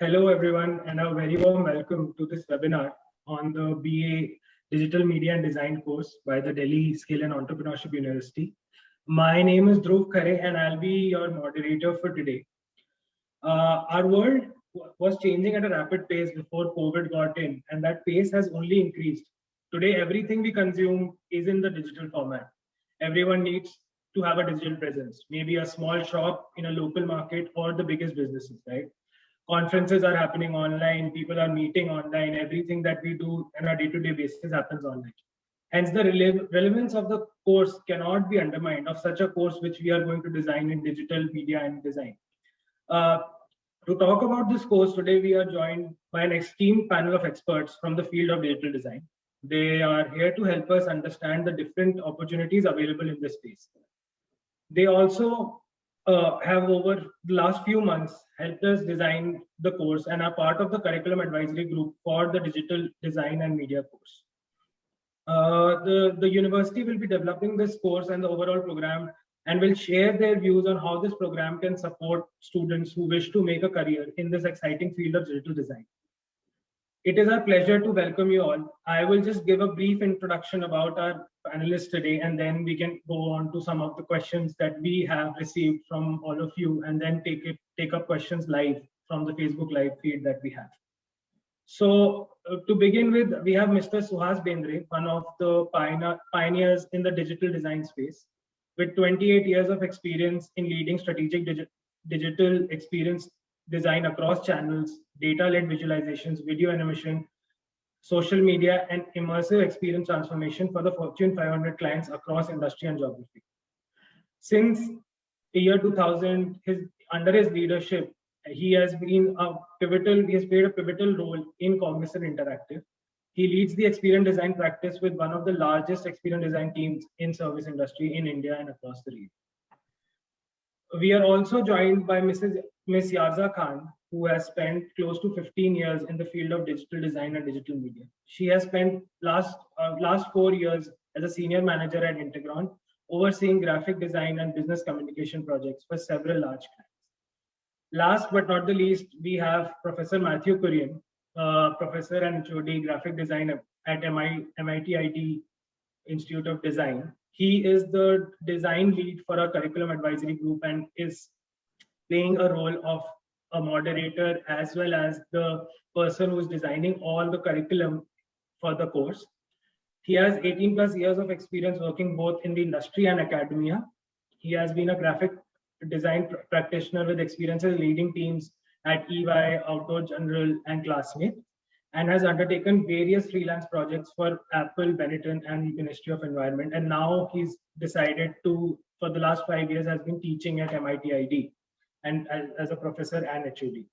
Hello, everyone, and a very warm welcome to this webinar on the BA Digital Media and Design course by the Delhi Skill and Entrepreneurship University. My name is Dhruv Khare, and I'll be your moderator for today. Our world was changing at a rapid pace before COVID got in, and that pace has only increased. Today, everything we consume is in the digital format. Everyone needs to have a digital presence, maybe a small shop in a local market or the biggest businesses, right? Conferences are happening online, people are meeting online, everything that we do on a day-to-day basis happens online. Hence, the relevance of the course cannot be undermined of such a course which we are going to design in digital media and design. To talk about this course today, we are joined by an esteemed panel of experts from the field of digital design. They are here to help us understand the different opportunities available in this space. They also have over the last few months helped us design the course and are part of the curriculum advisory group for the digital design and media course. The university will be developing this course and the overall program and will share their views on how this program can support students who wish to make a career in this exciting field of digital design. It is our pleasure to welcome you all. I will just give a brief introduction about our panelists today, and then we can go on to some of the questions that we have received from all of you, and then take up questions live from the Facebook Live feed that we have. So to begin with, we have Mr. Suhas Bendre, one of the pioneers in the digital design space, with 28 years of experience in leading strategic digital experience design across channels, data-led visualizations, video animation, social media, and immersive experience transformation for the Fortune 500 clients across industry and geography. Since the year 2000, under his leadership, he has played a pivotal role in Cognizant Interactive. He leads the experience design practice with one of the largest experience design teams in service industry in India and across the region. We are also joined by Miss Yarza Khan, who has spent close to 15 years in the field of digital design and digital media. She has spent last 4 years as a senior manager at Integron, overseeing graphic design and business communication projects for several large clients. Last but not the least, we have Professor Matthew Kurian, Professor and HOD Graphic Design at MIT IT Institute of Design. He is the design lead for our curriculum advisory group and is playing a role of a moderator as well as the person who is designing all the curriculum for the course. He has 18 plus years of experience working both in the industry and academia. He has been a graphic design practitioner with experiences leading teams at EY, Outdoor General, and Classmate, and has undertaken various freelance projects for Apple, Benetton, and Ministry of Environment. And now he's decided to, for the last 5 years, has been teaching at MIT ID and as a professor and HOD.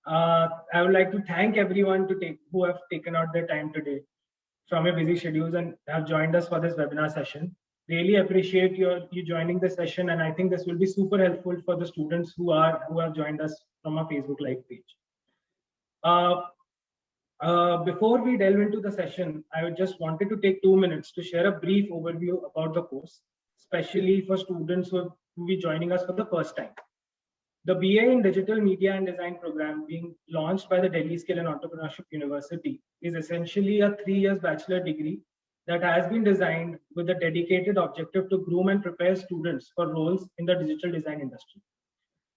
I would like to thank everyone who have taken out their time today from your busy schedules and have joined us for this webinar session. Really appreciate you joining the session, and I think this will be super helpful for the students who have joined us from our Facebook Live page. Before we delve into the session, I just wanted to take 2 minutes to share a brief overview about the course, especially for students who will be joining us for the first time. The BA in Digital Media and Design program being launched by the Delhi Skill and Entrepreneurship University is essentially a 3-year bachelor degree that has been designed with a dedicated objective to groom and prepare students for roles in the digital design industry.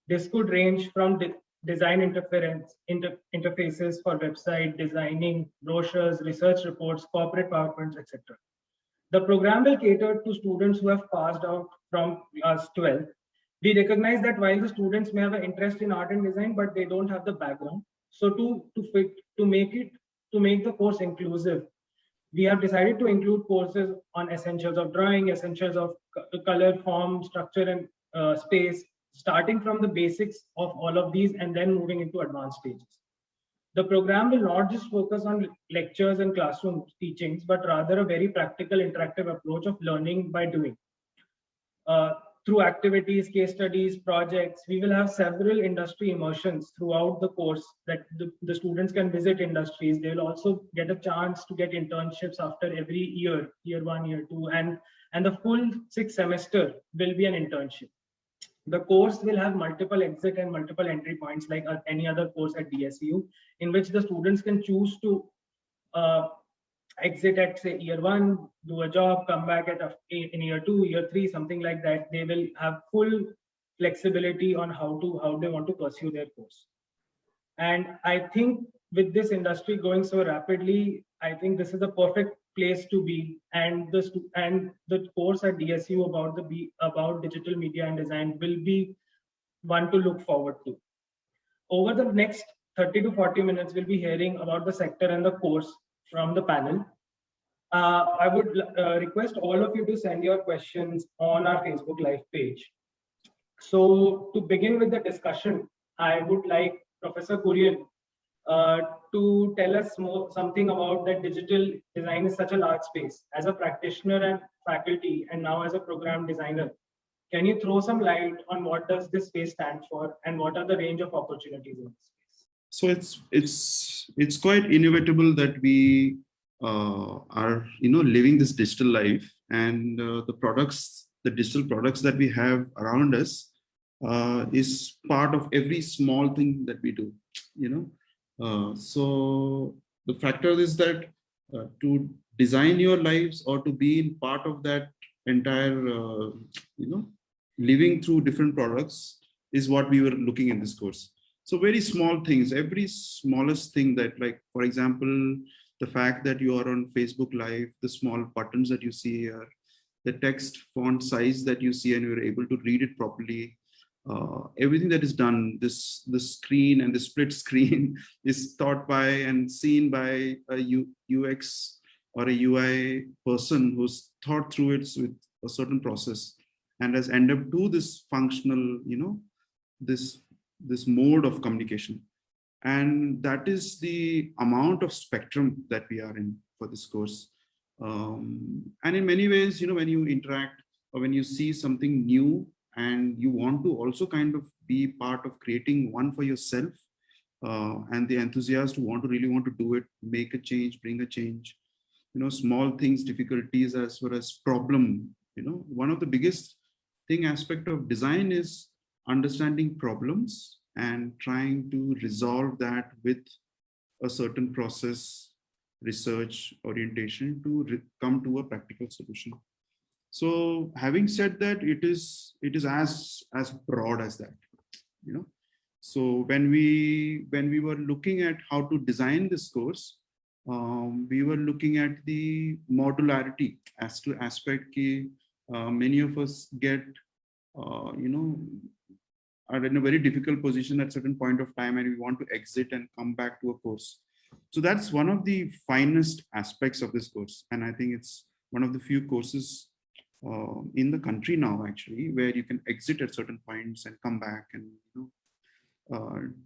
This could range from design interfaces for website designing, brochures, research reports, corporate PowerPoints, etc. The program will cater to students who have passed out from class 12. We recognize that while the students may have an interest in art and design, but they don't have the background. So to make the course inclusive, we have decided to include courses on essentials of drawing, essentials of color, form, structure, and space, starting from the basics of all of these and then moving into advanced stages. The program will not just focus on lectures and classroom teachings, but rather a very practical, interactive approach of learning by doing. Through activities, case studies, projects, we will have several industry immersions throughout the course that the students can visit industries. They will also get a chance to get internships after every year 1, year 2, and the full 6th semester will be an internship. The course will have multiple exit and multiple entry points like any other course at DSU, in which the students can choose to uh, exit at say year one, do a job, come back in year two, year three, something like that. They will have full flexibility on how they want to pursue their course. And I think with this industry going so rapidly, I think this is the perfect place to be. And the course at DSU about digital media and design will be one to look forward to. Over the next 30 to 40 minutes, we'll be hearing about the sector and the course from the panel. I would request all of you to send your questions on our Facebook Live page. So to begin with the discussion, I would like Professor Kurian to tell us something about that digital design is such a large space. As a practitioner and faculty, and now as a program designer, can you throw some light on what does this space stand for, and what are the range of opportunities in this space? So it's quite inevitable that we are living this digital life, and the digital products that we have around us is part of every small thing that we do. So the factor is that to design your lives or to be in part of that entire living through different products is what we were looking in this course. So very small things, every smallest thing that, like, for example, the fact that you are on Facebook Live, the small buttons that you see here, the text font size that you see and you're able to read it properly, everything that is done, the screen and the split screen is thought by and seen by a UX or a UI person who's thought through it with a certain process and has ended up to this functional, this mode of communication. And that is the amount of spectrum that we are in for this course. And in many ways, when you interact or when you see something new and you want to also kind of be part of creating one for yourself, and the enthusiast who really want to do it, make a change, bring a change, small things, difficulties as well as problem, one of the biggest aspect of design is understanding problems and trying to resolve that with a certain process, research, orientation to come to a practical solution. So having said that, it is as broad as that, So when we were looking at how to design this course, we were looking at the modularity as to aspect ki, many of us get, are in a very difficult position at certain point of time and we want to exit and come back to a course. So that's one of the finest aspects of this course. And I think it's one of the few courses in the country now, actually, where you can exit at certain points and come back and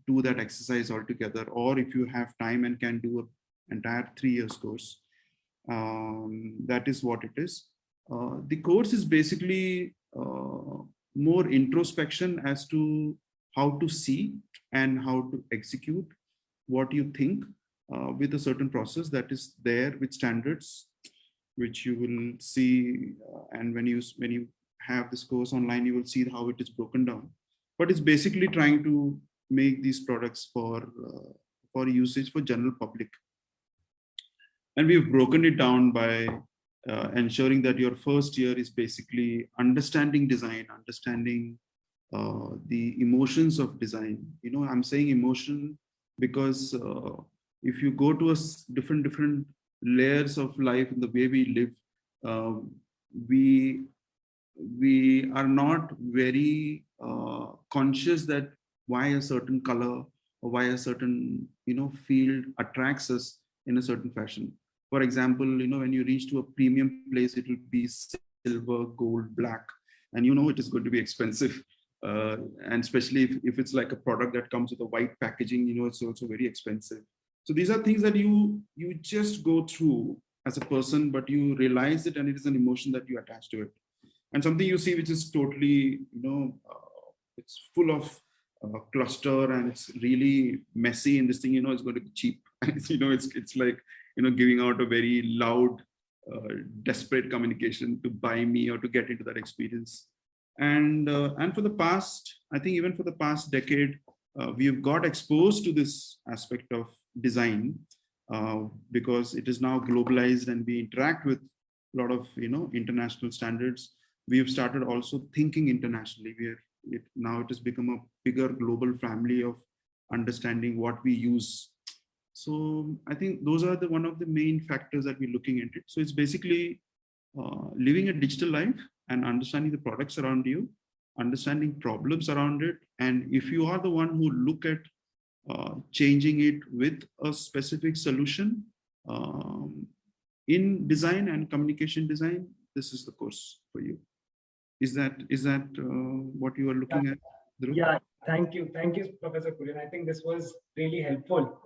do that exercise altogether. Or if you have time and can do an entire 3 years course, that is what it is. The course is basically more introspection as to how to see and how to execute what you think with a certain process that is there with standards, which you will see. And when you have this course online, you will see how it is broken down. But it's basically trying to make these products for usage for general public. And we've broken it down by ensuring that your first year is basically understanding design, understanding the emotions of design. I'm saying emotion because if you go to different layers of life in the way we live, we are not very conscious that why a certain color or why a certain field attracts us in a certain fashion. For example, when you reach to a premium place, it will be silver, gold, black, and it is going to be expensive. And especially if it's like a product that comes with a white packaging, it's also very expensive. So these are things that you just go through as a person, but you realize it and it is an emotion that you attach to it. And something you see which is totally, it's full of cluster and it's really messy, and this thing, it's going to be cheap. It's like, giving out a very loud, desperate communication to buy me or to get into that experience. And for the past, I think even for the past decade, we've got exposed to this aspect of design because it is now globalized and we interact with a lot of international standards. We've started also thinking internationally. Now it has become a bigger global family of understanding what we use. So I think those are one of the main factors that we're looking into. So it's basically living a digital life and understanding the products around you, understanding problems around it. And if you are the one who look at changing it with a specific solution in design and communication design, this is the course for you. Is that what you are looking at, Dhruv? Yeah, thank you, Professor Kurian. I think this was really helpful.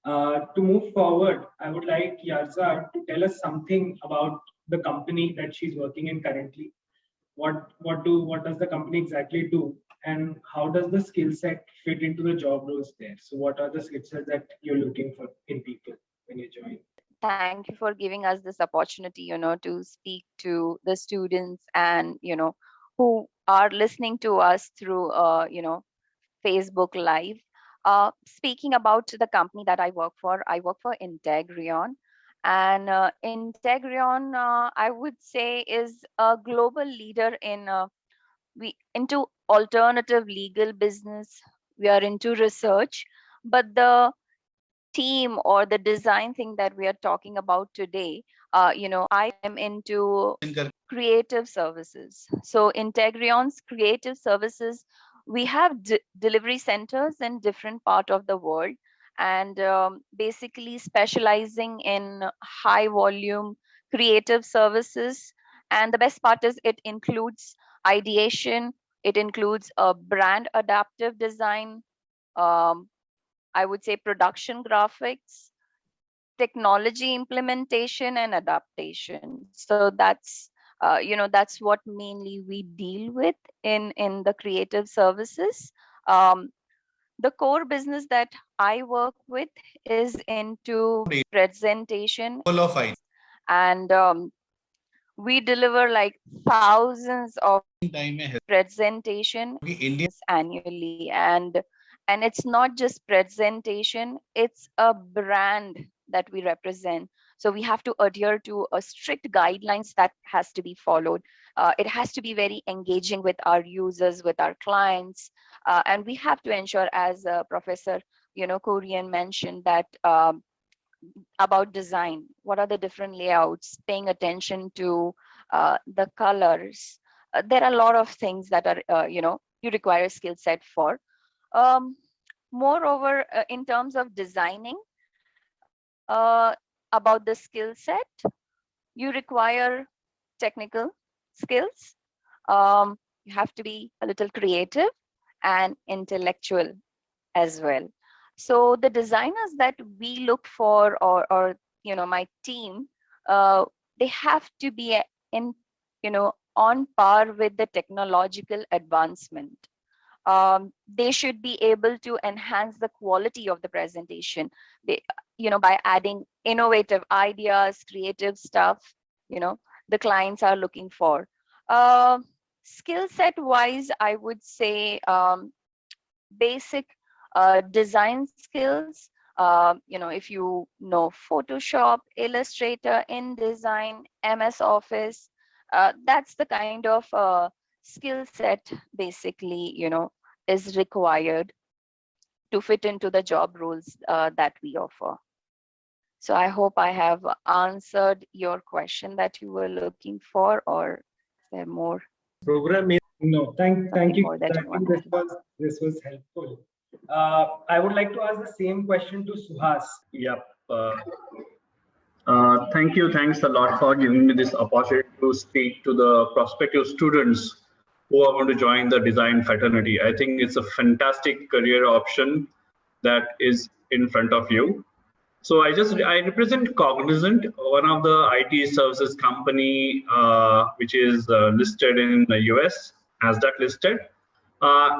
To move forward, I would like Yarza to tell us something about the company that she's working in currently. What does the company exactly do, and how does the skill set fit into the job roles there? So what are the skill sets that you're looking for in people when you join? Thank you for giving us this opportunity, to speak to the students and, who are listening to us through, Facebook Live. Speaking about the company that I work for Integrion. And Integrion, I would say, is a global leader into alternative legal business. We are into research, but the team or the design thing that we are talking about today, I am into creative services. So Integrion's creative services, we have delivery centers in different part of the world, and basically specializing in high volume creative services. And the best part is it includes ideation, it includes a brand adaptive design, I would say production graphics, technology implementation and adaptation. So that's what mainly we deal with in the creative services. The core business that I work with is into presentation, and we deliver like thousands of presentation annually. And it's not just presentation, it's a brand that we represent. So we have to adhere to a strict guidelines that has to be followed. It has to be very engaging with our users, with our clients, and we have to ensure, as Professor Kurian mentioned, that about design, what are the different layouts, paying attention to the colors. There are a lot of things that are you require a skill set for. Moreover, in terms of designing, about the skill set, you require technical skills. You have to be a little creative and intellectual as well. So the designers that we look for, or my team, they have to be on par with the technological advancement. They should be able to enhance the quality of the presentation, by adding innovative ideas, creative stuff, the clients are looking for. Skill set wise, I would say basic design skills. If you know Photoshop, Illustrator, InDesign, MS Office, that's the kind of skill set basically, is required to fit into the job roles that we offer. So I hope I have answered your question that you were looking for, or is there more? Program is no. Thank you. I think this was helpful. I would like to ask the same question to Suhas. Yep. Thank you. Thanks a lot for giving me this opportunity to speak to the prospective students who are going to join the design fraternity. I think it's a fantastic career option that is in front of you. So I represent Cognizant, one of the IT services company which is listed in the US, NASDAQ listed.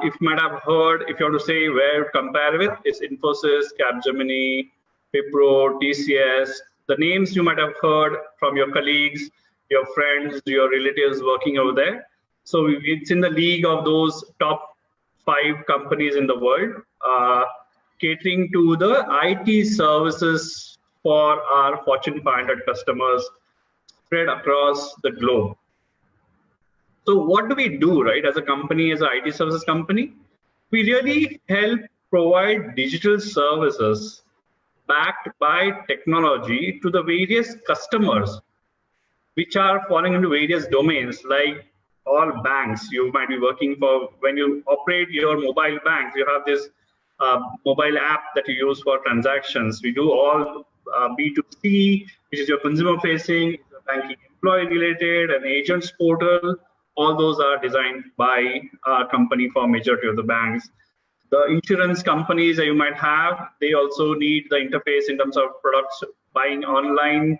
If you might have heard, if you want to say where to compare with, it's Infosys, Capgemini, Wipro, TCS, the names you might have heard from your colleagues, your friends, your relatives working over there. So it's in the league of those top 5 companies in the world, catering to the IT services for our Fortune 500 customers spread across the globe. So what do we do, right, as a company, as an IT services company? We really help provide digital services backed by technology to the various customers, which are falling into various domains, like all banks. You might be working for, when you operate your mobile banks, you have this mobile app that you use for transactions. We do all B2C, which is your consumer facing, banking employee related, and agents portal. All those are designed by our company for majority of the banks. The insurance companies that you might have, they also need the interface in terms of products, buying online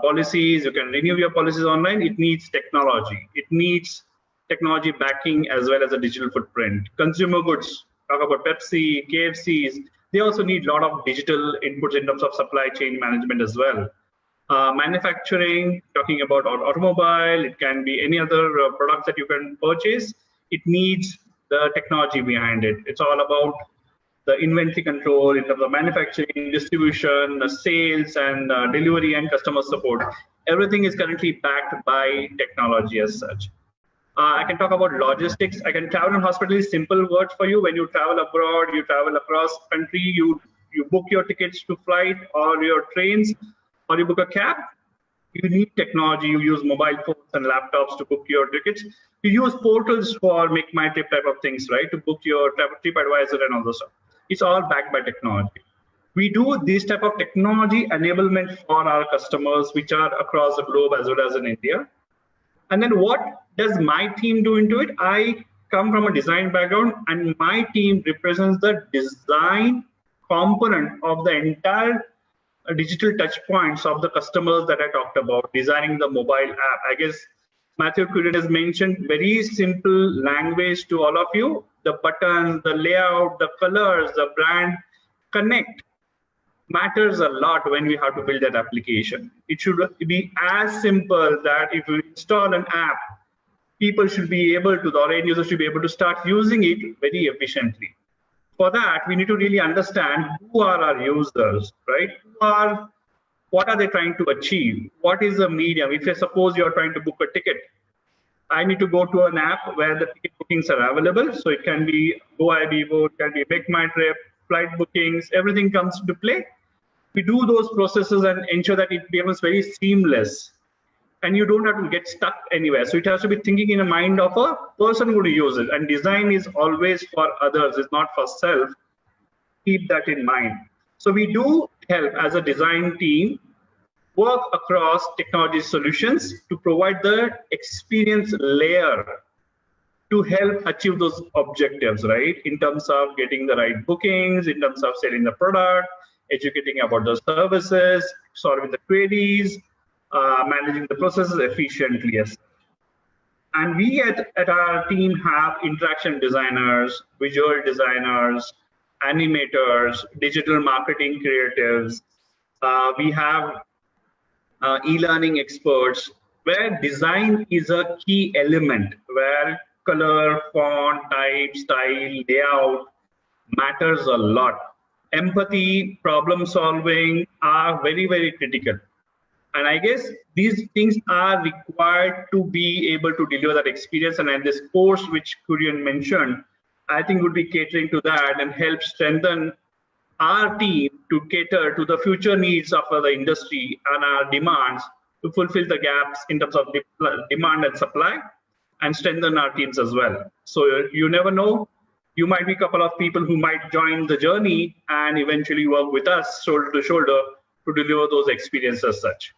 policies. You can renew your policies online. It needs technology. It needs technology backing as well as a digital footprint. Consumer goods, talk about Pepsi, KFCs, they also need a lot of digital inputs in terms of supply chain management as well. Manufacturing, talking about automobile, it can be any other products that you can purchase. It needs the technology behind it. It's all about the inventory control in terms of manufacturing, distribution, sales, and delivery and customer support. Everything is currently backed by technology as such. I can talk about logistics. I can travel in hospitality, simple words for you. When you travel abroad, you travel across country, you book your tickets to flight or your trains, or you book a cab. You need technology. You use mobile phones and laptops to book your tickets. You use portals for Make My Trip type of things, right? To book your TripAdvisor and all those stuff. It's all backed by technology. We do this type of technology enablement for our customers, which are across the globe as well as in India. And then what does my team do into it? I come from a design background, and my team represents the design component of the entire digital touch points of the customers that I talked about, designing the mobile app. I guess Matthew Kurian has mentioned very simple language to all of you. The buttons, the layout, the colors, the brand connect matters a lot when we have to build that application. It should be as simple that if you install an app, people should be able to, the end user should be able to start using it very efficiently. For that, we need to really understand who are our users, right? What are they trying to achieve? What is the medium? If I suppose you're trying to book a ticket, I need to go to an app where the ticket bookings are available. So it can be GoIbibo, it can be Make My Trip, flight bookings, everything comes into play. We do those processes and ensure that it becomes very seamless, and you don't have to get stuck anywhere. So it has to be thinking in the mind of a person who will use it. And design is always for others, it's not for self. Keep that in mind. So we do help as a design team work across technology solutions to provide the experience layer to help achieve those objectives, right? In terms of getting the right bookings, in terms of selling the product, educating about the services, solving the queries, managing the processes efficiently. Yes. And we at our team have interaction designers, visual designers, animators, digital marketing creatives. We have e-learning experts, where design is a key element, where color, font, type, style, layout matters a lot. Empathy, problem solving are very, very critical. And I guess these things are required to be able to deliver that experience. And this course, which Kurian mentioned, I think would be catering to that and help strengthen our team to cater to the future needs of the industry and our demands to fulfill the gaps in terms of demand and supply, and strengthen our teams as well. So you never know. You might be a couple of people who might join the journey and eventually work with us shoulder to shoulder to deliver those experiences as such.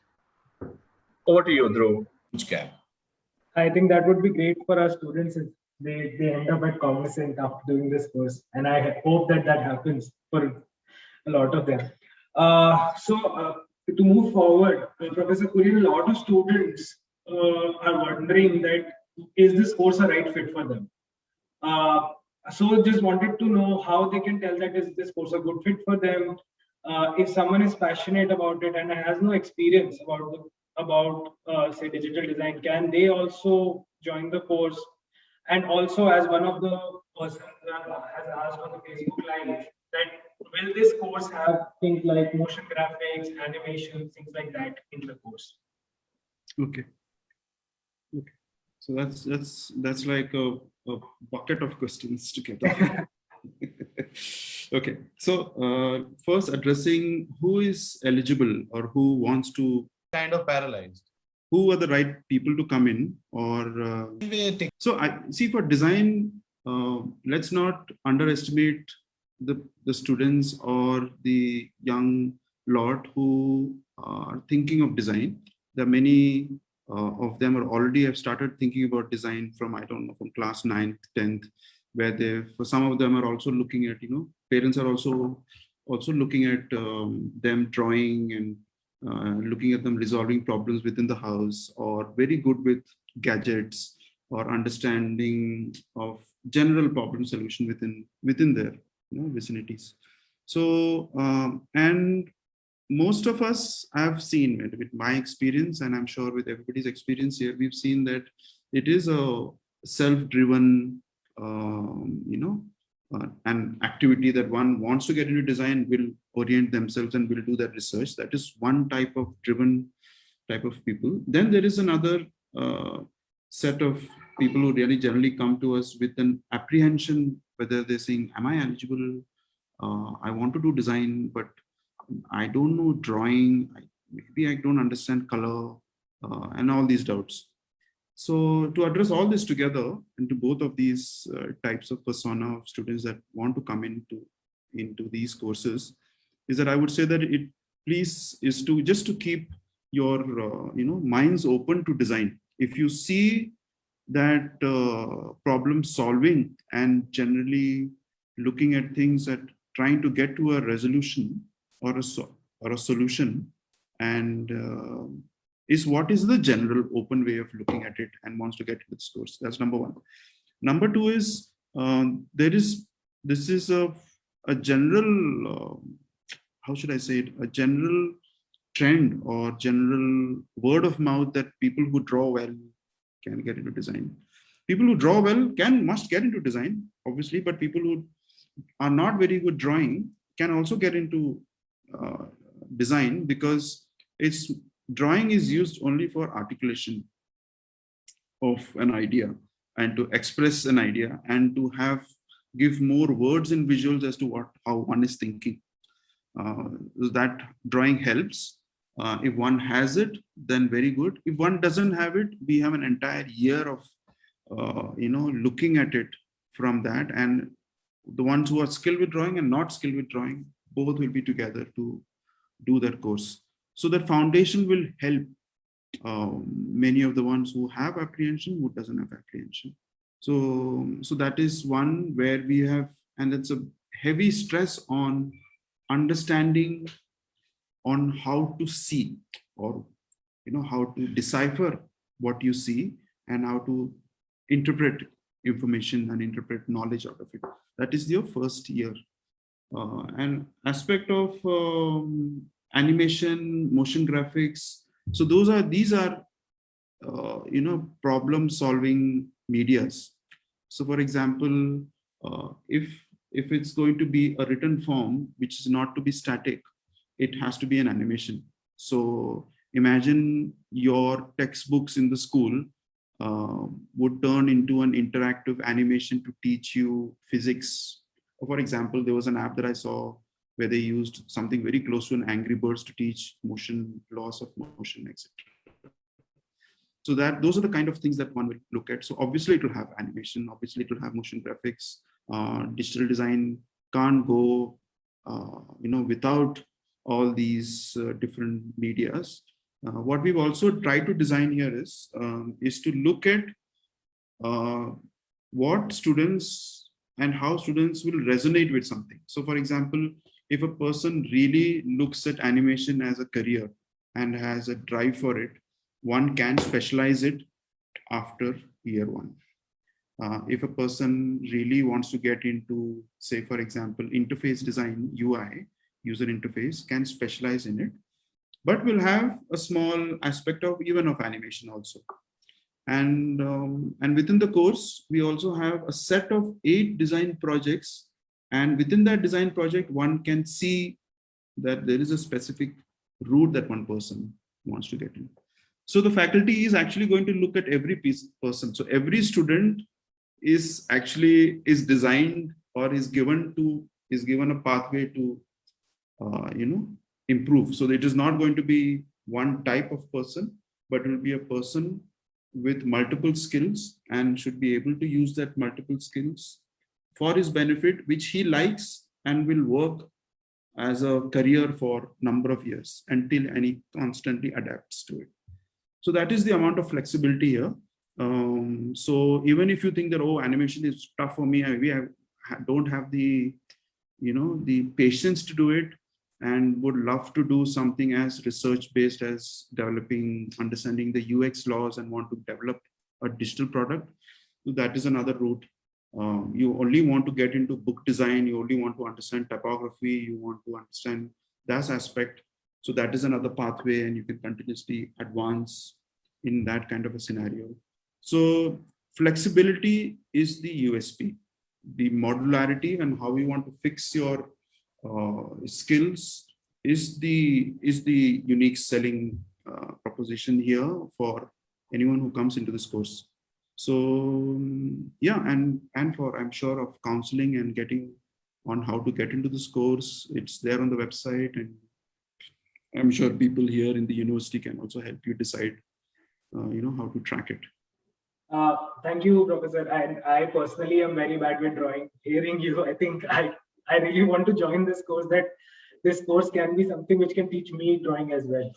Over to you, Dhruv. I think that would be great for our students if they end up at Cognizant after doing this course. And I hope that happens for a lot of them. To move forward, Professor Kurian, a lot of students are wondering that, is this course a right fit for them? So just wanted to know how they can tell that is this course a good fit for them. If someone is passionate about it and has no experience about say digital design, can they also join the course. And also, as one of the persons that has asked on the Facebook Live, that will this course have things like motion graphics, animation, things like that in the course? Okay. Okay. So that's like a bucket of questions together. Okay. So first addressing who is eligible or who wants to kind of paralyzed. Who are the right people to come in, or so I see for design, let's not underestimate the students or the young lot who are thinking of design. There are many of them are already have started thinking about design from, I don't know, from class 9th, 10th, where they, for some of them are also looking at, parents are also looking at them drawing and looking at them resolving problems within the house, or very good with gadgets or understanding of general problem solution within their vicinities. So and most of us have seen, with my experience, and I'm sure with everybody's experience here, we've seen that it is a self-driven an activity that one wants to get into design, will orient themselves and will do that research. That is one type of driven type of people. Then there is another set of people who really generally come to us with an apprehension, whether they're saying, am I eligible? I want to do design, but I don't know drawing. Maybe I don't understand color and all these doubts. So to address all this together into both of these types of persona of students that want to come into these courses, is that I would say that it please is to just to keep your minds open to design. If you see that problem solving and generally looking at things that trying to get to a resolution or a solution, and is what is the general open way of looking at it and wants to get to this course. That's number one. Number two is this is a general how should I say it, a general trend or general word of mouth that people who draw well can get into design. People who draw well must get into design, obviously, but people who are not very good drawing can also get into design, because drawing is used only for articulation of an idea and to express an idea and to give more words and visuals as to how one is thinking. That drawing helps. If one has it, then very good. If one doesn't have it, we have an entire year of looking at it from that, and the ones who are skilled with drawing and not skilled with drawing, both will be together to do that course. So that foundation will help many of the ones who have apprehension, who doesn't have apprehension. So that is one where we have, and it's a heavy stress on understanding on how to see, or how to decipher what you see and how to interpret information and interpret knowledge out of it. That is your first year. An aspect of animation, motion graphics. So these are problem solving medias. So for example, if it's going to be a written form, which is not to be static, it has to be an animation. So imagine your textbooks in the school would turn into an interactive animation to teach you physics. For example, there was an app that I saw where they used something very close to an Angry Birds to teach motion, laws of motion, etc. So those are the kind of things that one will look at. So obviously it will have animation, obviously it will have motion graphics. Digital design can't go without all these different medias. What we've also tried to design here is to look at what students and how students will resonate with something. So for example, if a person really looks at animation as a career and has a drive for it, one can specialize it after year one. If a person really wants to get into, say, for example, interface design, UI, user interface, can specialize in it, but will have a small aspect of even of animation also. And within the course, we also have a set of 8 design projects. And within that design project, one can see that there is a specific route that one person wants to get in. So the faculty is actually going to look at every person. So every student is designed or is given a pathway to improve. So it is not going to be one type of person, but it will be a person with multiple skills and should be able to use that multiple skills for his benefit, which he likes and will work as a career for number of years until he constantly adapts to it. So that is the amount of flexibility here. So even if you think that, oh, animation is tough for me, don't have the patience to do it, and would love to do something as research-based as understanding the UX laws and want to develop a digital product, so that is another route. You only want to get into book design, you only want to understand typography, you want to understand that aspect. So that is another pathway, and you can continuously advance in that kind of a scenario. So flexibility is the USP. The modularity and how you want to fix your skills is the unique selling proposition here for anyone who comes into this course. So yeah, and for, I'm sure, of counseling and getting on how to get into this course, it's there on the website, and I'm sure people here in the university can also help you decide how to track it. Thank you, Professor. And I personally am very bad with drawing. Hearing you, I think I really want to join this course, that this course can be something which can teach me drawing as well.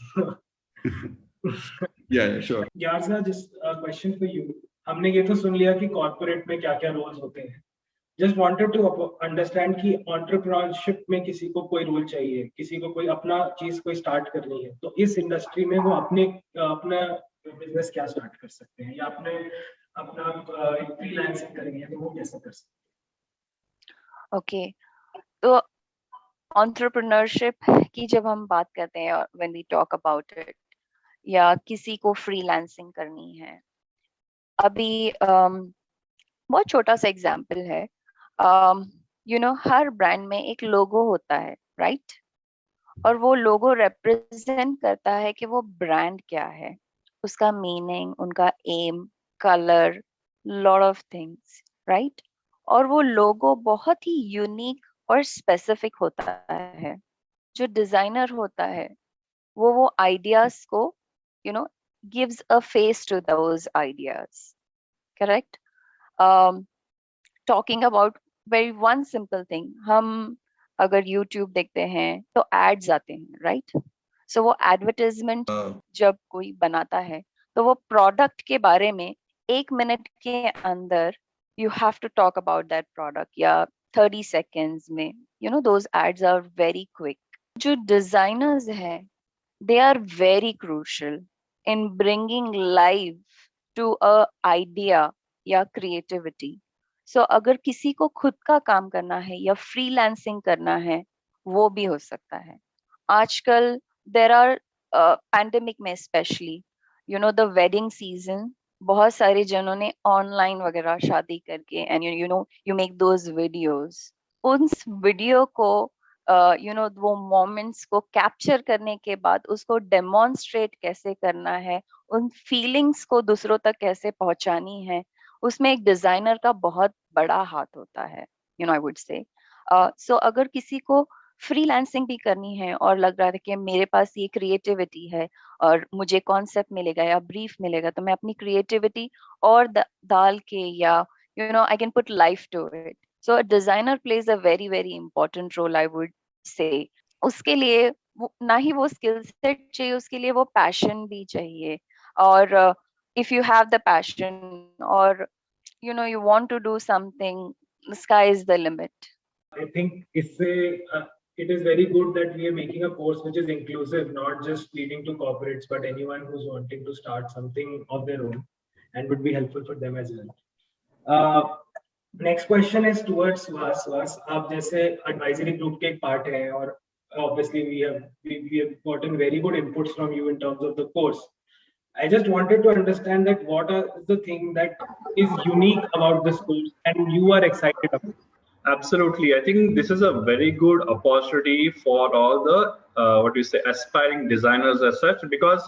Yeah, sure. Yarza, just a question for you. हमने ये तो सुन लिया कि corporate में क्या-क्या roles होते हैं. Just wanted to understand कि entrepreneurship में किसी को कोई रोल चाहिए, किसी को कोई अपना चीज कोई स्टार्ट करनी है, तो इस इंडस्ट्री में वो अपना बिजनेस क्या स्टार्ट कर सकते हैं, या अपना फ्रीलांसिंग करेंगे तो वो कैसे कर सकते हैं? ओके, तो entrepreneurship की जब हम बात करते हैं, when we talk about it, या किसी को फ्रीलांसिंग करनी है, अभी बहुत छोटा सा एग्जांपल है. हर ब्रांड में एक लोगो होता है, राइट? और वो लोगो रिप्रेजेंट करता है कि वो ब्रांड क्या है, उसका मीनिंग, उनका aim, colour, lot of things, right? और वो लोगो बहुत ही यूनिक और स्पेसिफिक होता है. जो डिजाइनर होता है वो आइडियाज को gives a face to those ideas, correct? Talking about very one simple thing, हम अगर YouTube देखते हैं तो ads आते हैं, right? So वो advertisement जब कोई बनाता है तो वो product के बारे में 1 मिनट के अंदर you have to talk about that product, या 30 seconds में, those ads are very quick. जो designers हैं, they are very crucial in bringing life to a idea या creativity. So अगर किसी को खुद का काम करना है या freelancing करना है, वो भी हो सकता है. आजकल there are pandemic में especially, the wedding season, बहुत सारे जनों ने online वगैरह शादी करके, and you make those videos. उस वीडियो को वो मोमेंट्स को कैप्चर करने के बाद उसको डेमोन्स्ट्रेट कैसे करना है, उन फीलिंग्स को दूसरों तक कैसे पहुंचानी है, उसमें एक डिजाइनर का बहुत बड़ा हाथ होता है, आई वुड से. सो अगर किसी को फ्रीलांसिंग भी करनी है और लग रहा है कि मेरे पास ये क्रिएटिविटी है और मुझे कॉन्सेप्ट मिलेगा या ब्रीफ मिलेगा, तो मैं अपनी क्रिएटिविटी और डाल के, या I can put life to it. So a designer plays a very, very important role, I would say. उसके लिए ना ही वो skill set चाहिए, उसके लिए वो passion भी चाहिए. और if you have the passion, or you want to do something, the sky is the limit. I think it is very good that we are making a course which is inclusive, not just leading to corporates, but anyone who's wanting to start something of their own, and would be helpful for them as well. Next question is towards Vas. आप जैसे advisory group के एक part हैं, और obviously we have gotten very good inputs from you in terms of the course. I just wanted to understand that what are the thing that is unique about this course and you are excited about. Absolutely. I think this is a very good opportunity for all the what do you say, aspiring designers as such, because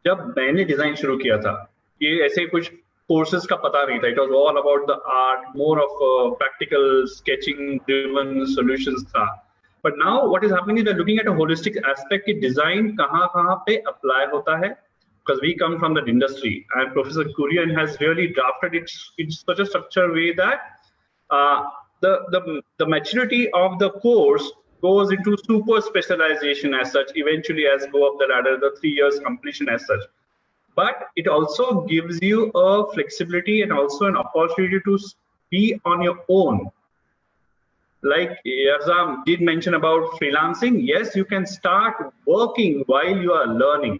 जब मैंने design शुरू किया था ये ऐसे कुछ courses का पता नहीं था. It was all about the art, more of practical sketching driven solutions था. But now what is happening is we are looking at a holistic aspect कि डिजाइन कहाँ पे अप्लाई होता है, because we come from that industry, and Professor Kurian has really drafted it in such a structured way that the maturity of the course goes into super specialization as such, eventually as go up the ladder, the 3 years completion as such. But it also gives you a flexibility and also an opportunity to be on your own. Like Yarzam did mention about freelancing, yes, you can start working while you are learning.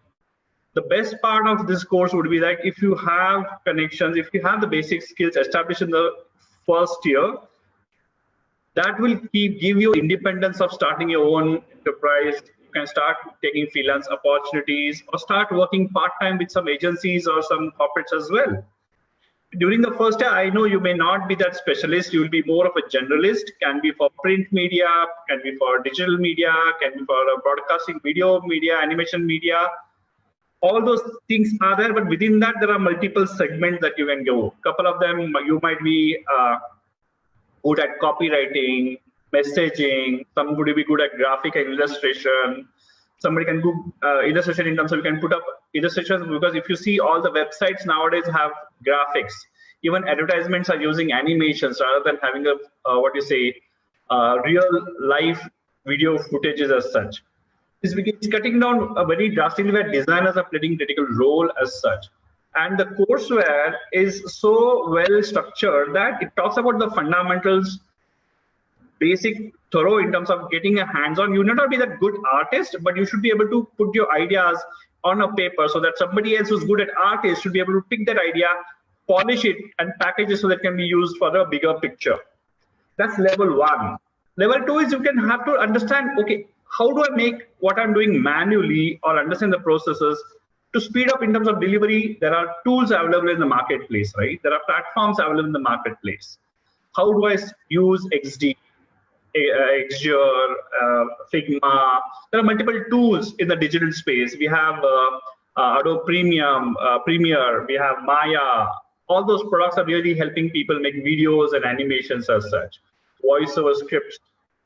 The best part of this course would be like if you have connections, if you have the basic skills established in the first year, that will give you independence of starting your own enterprise. You can start taking freelance opportunities or start working part-time with some agencies or some corporates as well. During the first year, I know you may not be that specialist. You will be more of a generalist, can be for print media, can be for digital media, can be for broadcasting, video media, animation media. All those things are there, but within that, there are multiple segments that you can go. Couple of them, you might be good at copywriting, messaging. Somebody be good at graphic and illustration. Somebody can do illustration in terms of you can put up illustrations, because if you see all the websites nowadays have graphics. Even advertisements are using animations rather than having a what you say real life video footages as such. It's cutting down very drastically where designers are playing critical role as such. And the courseware is so well structured that it talks about the fundamentals, basic, thorough in terms of getting a hands-on. You need not be that good artist, but you should be able to put your ideas on a paper so that somebody else who's good at art should be able to pick that idea, polish it, and package it so that it can be used for a bigger picture. That's level one. Level two is you can have to understand, okay, how do I make what I'm doing manually or understand the processes to speed up in terms of delivery? There are tools available in the marketplace, right? There are platforms available in the marketplace. How do I use XD, Xgear, Figma? There are multiple tools in the digital space. We have Adobe Premiere, we have Maya. All those products are really helping people make videos and animations as such. Voiceover scripts.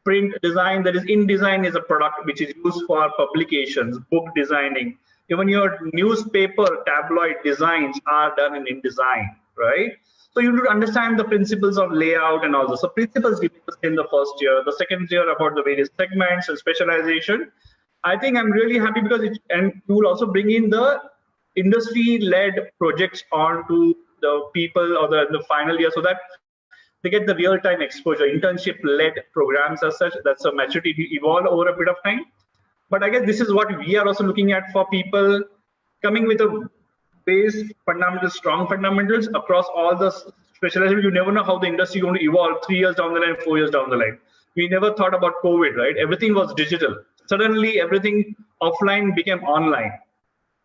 Print design, that is InDesign, is a product which is used for publications, book designing. Even your newspaper tabloid designs are done in InDesign, right? So you need to understand the principles of layout and all this. So principles we discussed in the first year. The second year about the various segments and specialization. I think I'm really happy because and you will also bring in the industry-led projects onto the people or the final year, so that they get the real-time exposure, internship-led programs as such. That's a maturity to evolve over a bit of time. But I guess this is what we are also looking at for people coming with a base fundamentals, strong fundamentals across all the specializations. You never know how the industry is going to evolve 3 years down the line, 4 years down the line. We never thought about COVID, right? Everything was digital. Suddenly, everything offline became online.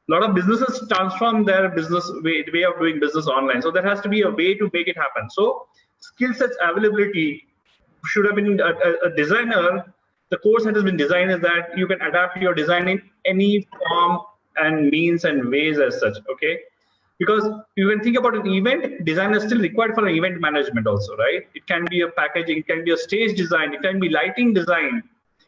A lot of businesses transform their business way of doing business online. So there has to be a way to make it happen. So skill sets availability should have been a designer. The course that has been designed is that you can adapt your design in any form and means and ways as such, okay? Because you can think about an event, design is still required for an event management also, right? It can be a packaging, it can be a stage design, it can be lighting design,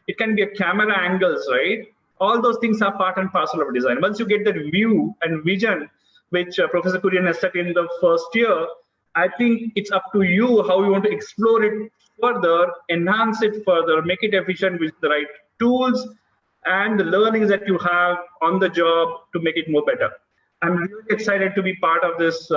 it can be a camera angles, right? All those things are part and parcel of design. Once you get that view and vision, which Professor Kurian has set in the first year, I think it's up to you how you want to explore it further, enhance it further, make it efficient with the right tools and the learnings that you have on the job to make it more better. I'm really excited to be part of this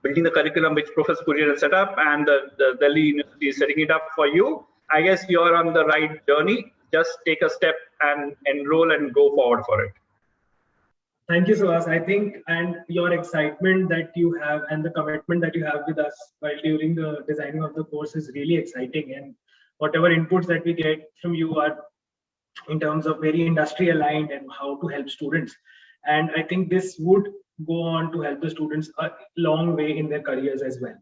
building the curriculum which Professor Kurian has set up, and the Delhi University is setting it up for you. I guess you're on the right journey. Just take a step and enroll and go forward for it. Thank you, Suhas. I think, and your excitement that you have and the commitment that you have with us while during the designing of the course is really exciting. And whatever inputs that we get from you are in terms of very industry aligned and how to help students. And I think this would go on to help the students a long way in their careers as well.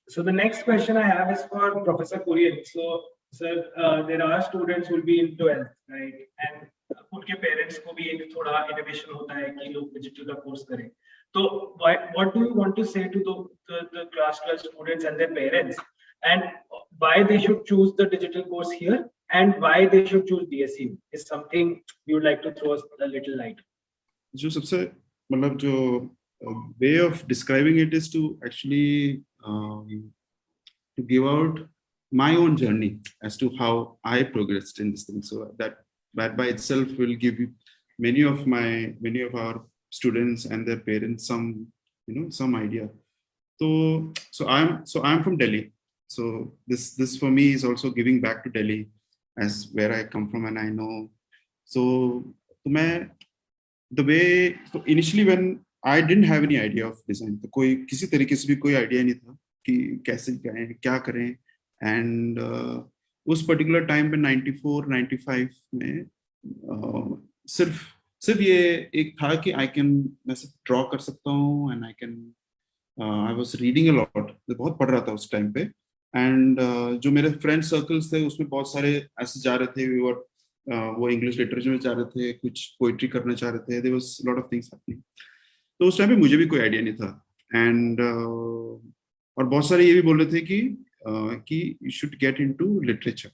So the next question I have is for Professor Kurian. So, sir, there are students who will be in 12th, right? And उनके parents को भी एक थोड़ा innovation होता है कि लोग digital का course करें. So, what do you want to say to the class 12 students and their parents, and why they should choose the digital course here, and why they should choose DSU is something you would like to throw a little light. जो सबसे मतलब जो way of describing it is to actually to give out my own journey as to how I progressed in this thing. So that by itself will give you many of our students and their parents some idea. So I'm from Delhi. So this for me is also giving back to Delhi as where I come from and I know. So initially when I didn't have any idea of design, तो कोई किसी तरीके से भी कोई idea नहीं था कि कैसे क्या करें. And उस particular time पे 94, 95 में सिर्फ ये एक था कि मैं draw कर सकता हूँ and I was reading a lot. बहुत पढ़ रहा था उस time पे. And जो मेरे friend circles थे उसमें बहुत सारे ऐसे जा रहे थे, वो इंग्लिश लिटरेचर में चाह रहे थे, कुछ पोइट्री करना चाह रहे थे. There was a lot of things happening. तो उस टाइम पे मुझे भी कोई आइडिया नहीं था. एंड और बहुत सारे ये भी बोल रहे थे कि you should get into literature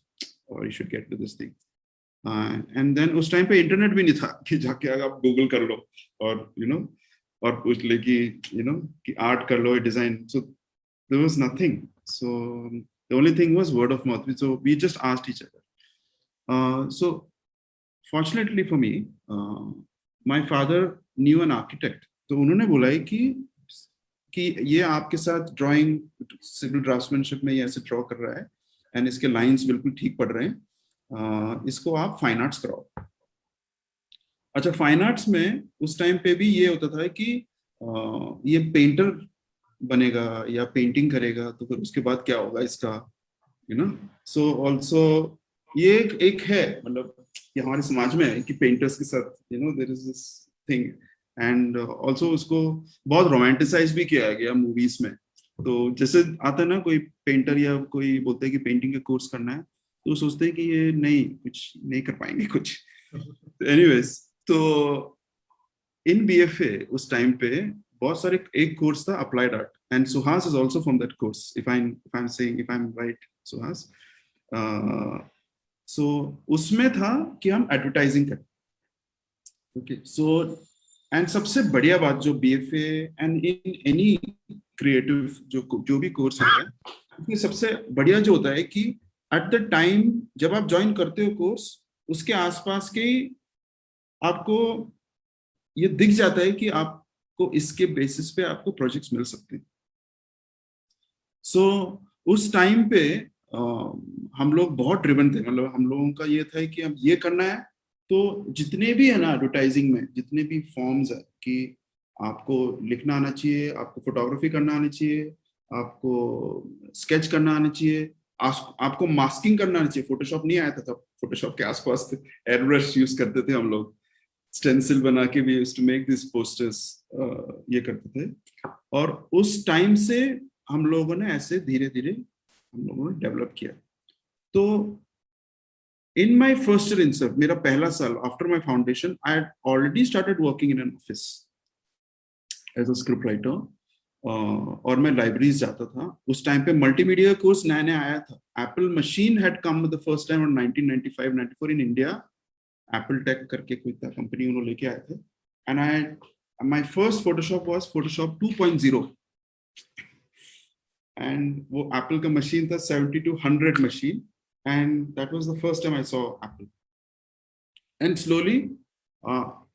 or you should get to this thing. And then उस टाइम पे इंटरनेट भी नहीं था कि जाके आप गूगल कर लो और और पूछ ले कि आर्ट कर लो, design. So there was nothing. So the only thing was word of mouth. So we just asked each other. So fortunately for me, my father knew an architect. तो उन्होंने बोला है कि ये आपके साथ ड्राइंग सिविल ड्राफ्ट्समैनशिप में ये ऐसे ड्रॉ कर रहा है एंड इसके लाइंस बिल्कुल ठीक पड़ रहे हैं, इसको आप फाइन आर्ट्स कराओ. अच्छा, फाइन आर्ट्स में उस टाइम पे भी ये होता था कि ये पेंटर बनेगा या पेंटिंग करेगा तो फिर उसके बाद क्या होगा इसका, सो ऑल्सो ये एक है, मतलब ये हमारे समाज में है कि पेंटर्स के साथ there is this thing. And also उसको बहुत रोमांटिसाइज भी किया गया मूवीज में. तो जैसे आता है ना, कोई पेंटर या कोई बोलते हैं कि पेंटिंग का कोर्स करना है तो सोचते हैं कि ये कुछ नहीं कर पाएंगे कुछ. एनीवेज, तो इन बीएफए उस टाइम पे बहुत सारे एक कोर्स था applied art, and Suhas is also from that course, if I am right Suhas. So उसमें था कि हम एडवर्टाइजिंग करें. ओके, सो एंड सबसे बढ़िया बात जो BFA and in any creative जो भी कोर्स होता है, उसमें सबसे बढ़िया जो होता है कि एट द टाइम जब आप ज्वाइन करते हो कोर्स, उसके आसपास के आपको ये दिख जाता है कि आपको इसके बेसिस पे आपको प्रोजेक्ट्स मिल सकते हैं. सो उस टाइम पे हम लोग बहुत ड्रिवन थे. मतलब हम लोगों का ये था कि हम ये करना है, तो जितने भी है ना एडवर्टाइजिंग में जितने भी फॉर्म्स है कि आपको लिखना आना चाहिए, आपको फोटोग्राफी करना आनी चाहिए, आपको स्केच करना आना चाहिए, आपको मास्किंग करना आना चाहिए. फोटोशॉप नहीं आया था तब, फोटोशॉप के आसपास थे, एयर ब्रश यूज करते थे हम लोग, स्टेंसिल बना के भी used to make this posters, ये करते थे. और उस टाइम से हम लोगों ने ऐसे धीरे धीरे हम लोगों ने डेवलप किया. तो in my first year in sir, मेरा पहला साल after my foundation, I had already started working in an office as a script writer. और मैं लाइब्रेरीज जाता था. उस टाइम पे मल्टीमीडिया कोर्स नया नया आया था. Apple machine had come the first time in 1995-94 in India. Apple tech करके कोई था कंपनी, उन्होंने लेके आए थे. And my first Photoshop was Photoshop 2.0. and वो एप्पल का मशीन था 7200 machine. And that was the first time I saw Apple. And slowly,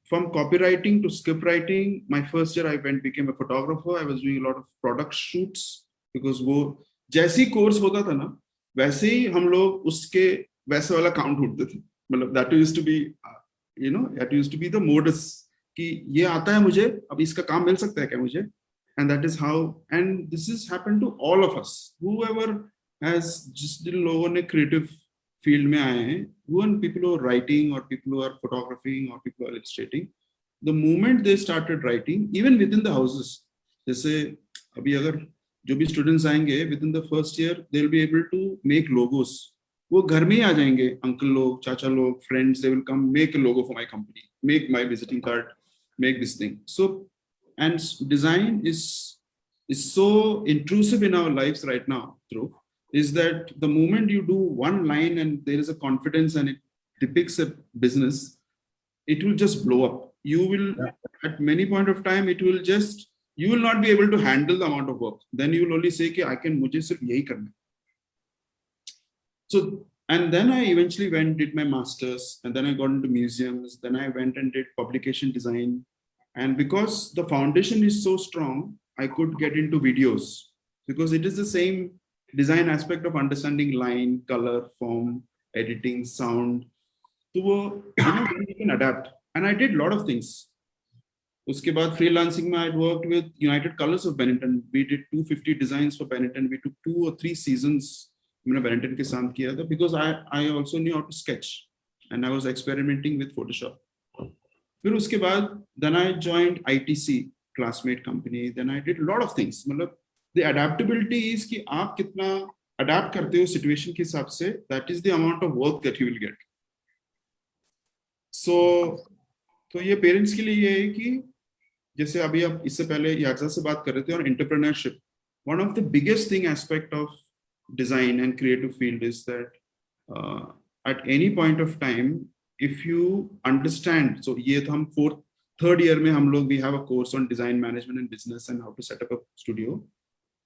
from copywriting to script writing, my first year I became a photographer. I was doing a lot of product shoots because वो जैसी course होता था ना, वैसे ही हम लोग उसके वैसे वाला काउंट ढूंढते थे. मतलब that used to be, that used to be the modus कि ये आता है मुझे, अब इसका काम मिल सकता है क्या मुझे? And that is how, and this has happened to all of us. Whoever as जिस जिन लोगों ने क्रिएटिव फील्ड में आए हैं, even people who are writing or people who are photographing or people who are illustrating, the moment they started writing, even within the houses, जैसे अभी अगर जो भी students आएंगे within the first year, they'll be able to make logos. वो घर में ही आ जाएंगे, अंकल लोग, चाचा लोग, friends, they will come make a logo for my company, make my visiting card, make this thing. So, and design is so intrusive in our lives right now, Dhruv, is that the moment you do one line and there is a confidence and it depicts a business, it will just blow up. You will, at many point of time, it will just, you will not be able to handle the amount of work. Then you will only say, "Ki I can, mujhe sirf yahi karna." So, and then I eventually went, did my masters, and then I got into museums. Then I went and did publication design. And because the foundation is so strong, I could get into videos because it is the same design aspect of understanding line, color, form, editing, sound. So, you can adapt. And I did a lot of things. Uske baad freelancing mein, I worked with United Colors of Benetton. We did 250 designs for Benetton. We took 2 or 3 seasons मैंने Benetton के साथ किया था because I also knew how to sketch and I was experimenting with Photoshop. फिर उसके बाद then I joined ITC, classmate company. Then I did a lot of things. मतलब the adaptability is कि आप कितना adapt करते हो situation के हिसाब से, that is the amount of work that you will get. तो ये पेरेंट्स के लिए ये है कि जैसे अभी आप इससे पहले यागजा से बात कर रहे थे और entrepreneurship, one of the biggest thing aspect of design and creative field is that at any point of time if you understand, so ये तो हम थर्ड ईयर में हम लोग we have a course on design management and business and how to set up a studio.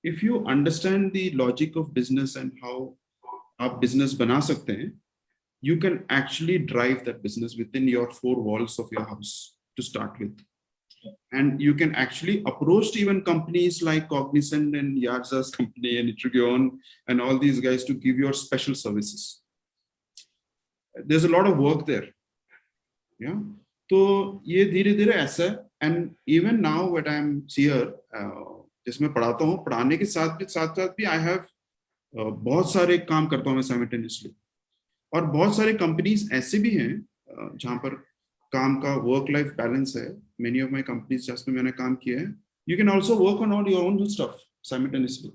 If you understand the logic of business and how आप business बना सकते हैं, you can actually drive that business within your 4 walls of your house to start with. And you can actually approach even companies like Cognizant and Yarza's company and Itrigion and all these guys to give your special services. There's a lot of work there. Yeah. So ये धीरे-धीरे ऐसा, and even now what I'm here, जिसमें पढ़ाता हूँ, पढ़ाने के साथ भी I have बहुत सारे काम करता हूँ मैं simultaneously. और बहुत सारे कंपनीज ऐसे भी हैं जहां पर काम का work life balance many. Of my माय कंपनीज जिसमें मैंने काम किया है, you can also work on all your own stuff simultaneously.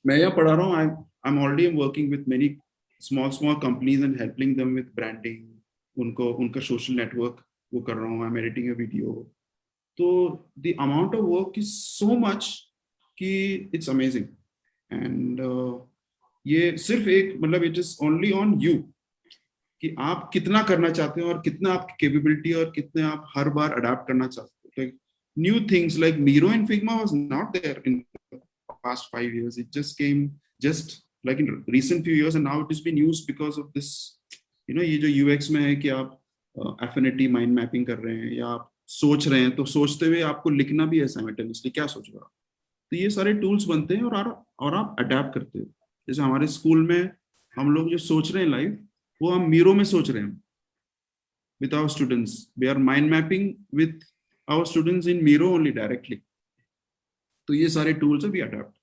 मैं यहाँ पढ़ा रहा हूँ, I am already working with many small companies and helping them with branding, उनका सोशल नेटवर्क वो कर रहा हूँ. I am editing a video. तो the amount of work is so much कि इट्स अमेजिंग. एंड ये सिर्फ एक मतलब it is only on you कि आप कितना करना चाहते हो और कितना आपकी कैपेबिलिटी और कितने आप हर बार अडैप्ट करना चाहते हो. Like new things like Miro and Figma was not there in the past 5 years. It just came just like in recent few years, and now it has been used because of this, ये जो UX में है कि आप affinity mind mapping कर रहे हैं या आप सोच रहे हैं, तो सोचते हुए आपको लिखना भी है simultaneously, क्या सोच रहे हो. तो ये सारे टूल्स बनते हैं और आप अडैप्ट करते हो. जैसे हमारे स्कूल में हम लोग जो सोच रहे हैं लाइव, वो हम Miro में सोच रहे हैं with our students. We are mind mapping with our students in Miro only directly. तो ये सारे tools है, we adapt.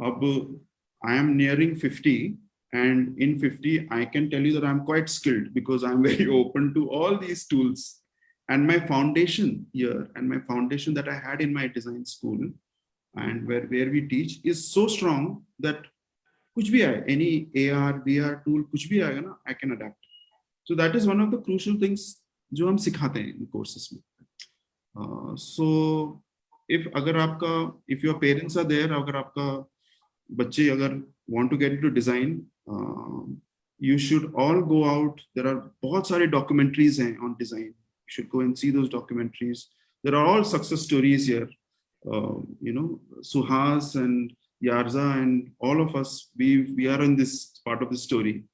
अब I am nearing 50, and in 50 I can tell you that I'm quite skilled because I'm very open to all these tools. And my foundation here and my foundation that I had in my design school and where we teach is so strong that कुछ भी आए, any AR, VR tool, कुछ भी आएगा ना, I can adapt. So that is one of the crucial things जो हम सिखाते हैं इन courses में. So if your parents are there, अगर आपका बच्चे अगर want to get into design, you should all go out. There are बहुत सारे documentaries हैं on design. You should go and see those documentaries. There are all success stories here. Suhas and Yarza and all of us, we are in this part of the story.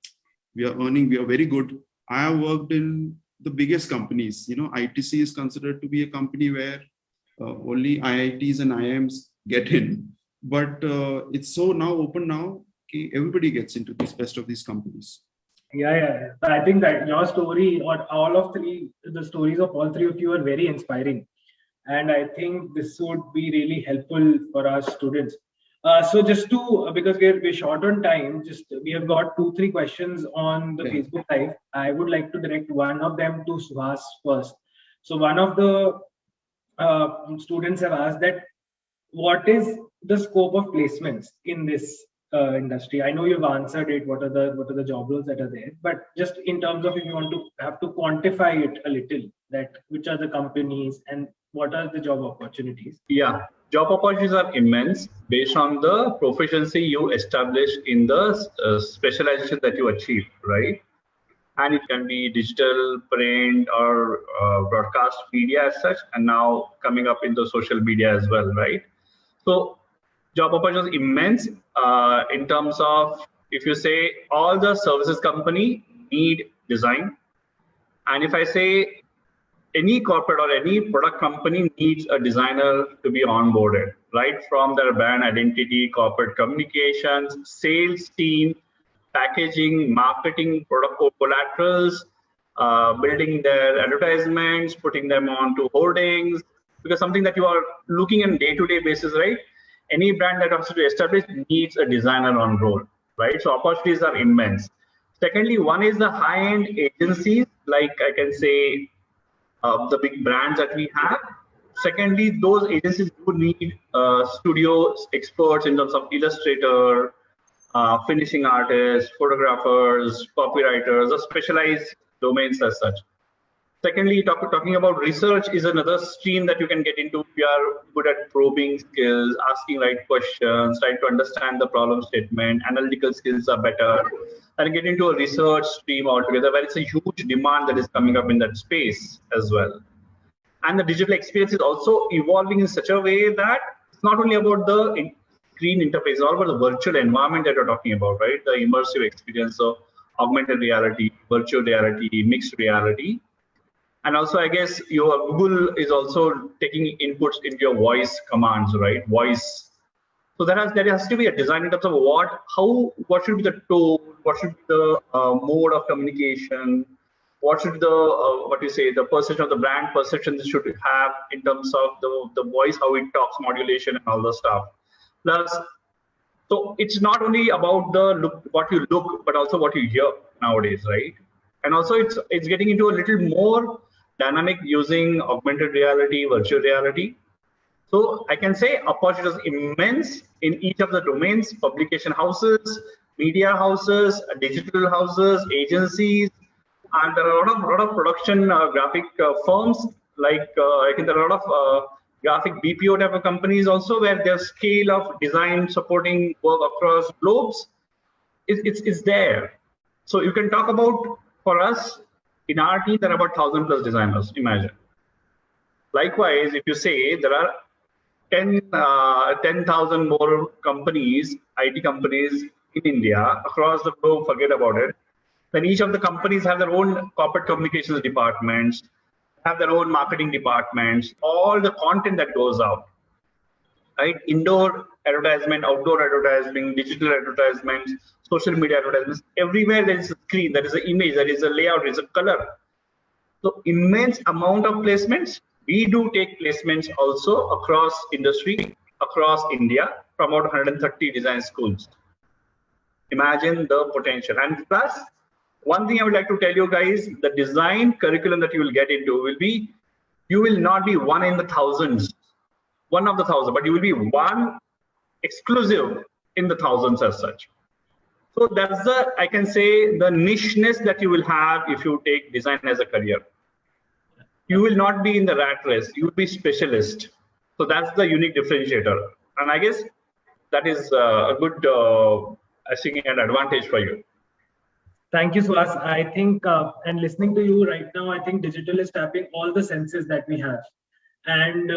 We are earning, we are very good. I have worked in the biggest companies. ITC is considered to be a company where only IITs and IIMs get in. But it's so now open now, everybody gets into this best of these companies. Yeah. I think that your story, or all of the stories of all 3 of you are very inspiring. And I think this would be really helpful for our students. So just to, because we're short on time, we have got 2-3 questions on the Facebook Live. I would like to direct one of them to Suhas first. So one of the students have asked that what is the scope of placements in this industry? I know you've answered it. What are the job roles that are there? But just in terms of if you want to have to quantify it a little, that which are the companies and what are the job opportunities? Yeah, job opportunities are immense based on the proficiency you establish in the specialization that you achieve, right? And it can be digital, print, or broadcast media as such, and now coming up into social media as well, right? So job opportunities immense in terms of, if you say all the services company need design, and if I say any corporate or any product company needs a designer to be onboarded, right? From their brand identity, corporate communications, sales team, packaging, marketing, product collaterals, building their advertisements, putting them onto hoardings, because something that you are looking on day-to-day basis, right? Any brand that wants to establish needs a designer on roll, right? So opportunities are immense. Secondly, one is the high-end agencies, like I can say the big brands that we have. Secondly, those agencies do need studio experts in terms of illustrator, finishing artists, photographers, copywriters, or specialized domains as such. Secondly, talking about research is another stream that you can get into if you are good at probing skills, asking right questions, trying to understand the problem statement, analytical skills are better, and get into a research stream altogether where it's a huge demand that is coming up in that space as well. And the digital experience is also evolving in such a way that it's not only about the screen interface, it's all about the virtual environment that you're talking about, right? The immersive experience of augmented reality, virtual reality, mixed reality. And also, I guess your Google is also taking inputs into your voice commands, right? Voice. So there has to be a design in terms of what should be the tone, what should be the mode of communication, what should the perception of the brand perception should have in terms of the voice, how it talks, modulation, and all the stuff. Plus, so it's not only about the look, what you look, but also what you hear nowadays, right? And also it's getting into a little more dynamic using augmented reality, virtual reality. So I can say opportunities immense in each of the domains: publication houses, media houses, digital houses, agencies, and there are a lot of production graphic firms. Like I think there are a lot of graphic BPO type of companies also, where their scale of design supporting work across globes is there. So you can talk about, for us in our team, there are about 1,000+ designers. Imagine. Likewise, if you say there are 10,000 more companies, IT companies in India, across the globe, forget about it. Then each of the companies have their own corporate communications departments, have their own marketing departments, all the content that goes out, right? Indoor advertisement, outdoor advertising, digital advertisements, social media advertisements. Everywhere there is a screen, there is an image, there is a layout, there is a color. So immense amount of placements. We do take placements also across industry, across India, from about 130 design schools. Imagine the potential. And plus, one thing I would like to tell you guys, the design curriculum that you will get into will be, you will not be one in the thousands, one of the thousand, but you will be one exclusive in the thousands as such. So that's the, I can say, the nicheness that you will have if you take design as a career. You will not be in the rat race, you will be specialist. So that's the unique differentiator. And I guess that is a good, I think, an advantage for you. Thank you, Suhas. I think, and listening to you right now, I think digital is tapping all the senses that we have. And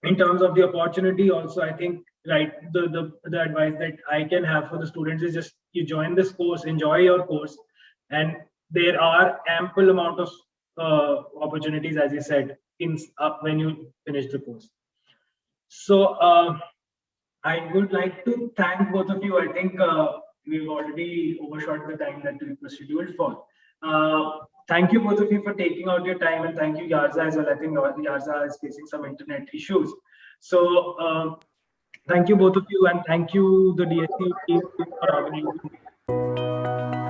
in terms of the opportunity also, I think, right, the advice that I can have for the students is just you join this course, enjoy your course, and there are ample amount of opportunities, as you said, when you finish the course. So I would like to thank both of you. I think we've already overshot the time that we were scheduled for. Thank you both of you for taking out your time, and thank you Yarza as well. I think Yarza is facing some internet issues. So thank you both of you, and thank you the DSC team for organizing.